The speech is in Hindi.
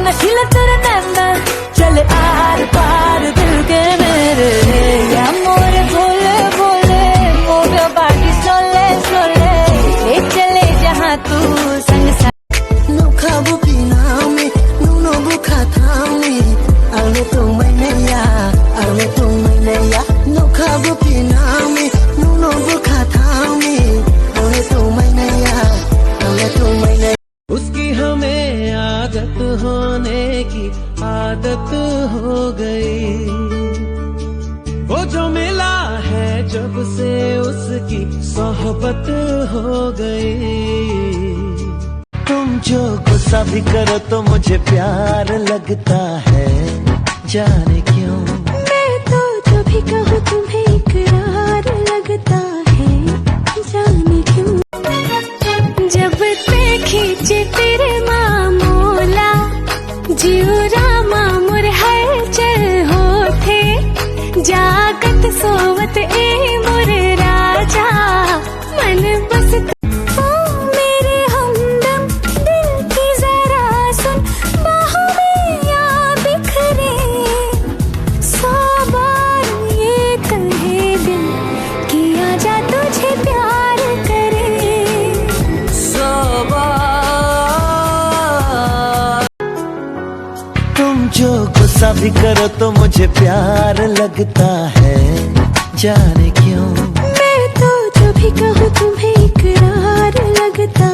नशीला तेरा नैना चले आर पार दिल के मेरे या मोरे भोले भोले मोगा बाटी सोले सोले ले चले जहाँ तू संग संग नोखा बुकी नामे नुनो बुखा थामे आले तो मैंने या नोखा बुकी नामे नुनो बुखा थामे आले तो मैंने या उसकी हमें आदत होने की आदत हो गई। वो जो मिला है जब से उसकी सोहबत हो गई। तुम जो गुस्सा भी करो तो मुझे प्यार लगता है, जाने क्यों। मैं तो जो भी कहूँ तुम्हें इकरार लगता है, जाने क्यों। जब ते खींचे तेरे मामूला जीवरा मामुर हर चल होते जागत सोवत ए मुर राजा मन बस ओ मेरे हमदम दिल की जरा सुन बाहों में या बिखरे 100 बार ये कहे दिल कि आजा तुझे प्यार करे 100 बार। तुम जो गुस्सा भी करो तो मुझे प्यार लगता है, जाने क्यों। मैं तो जो भी कहूँ तुम्हें इकरार लगता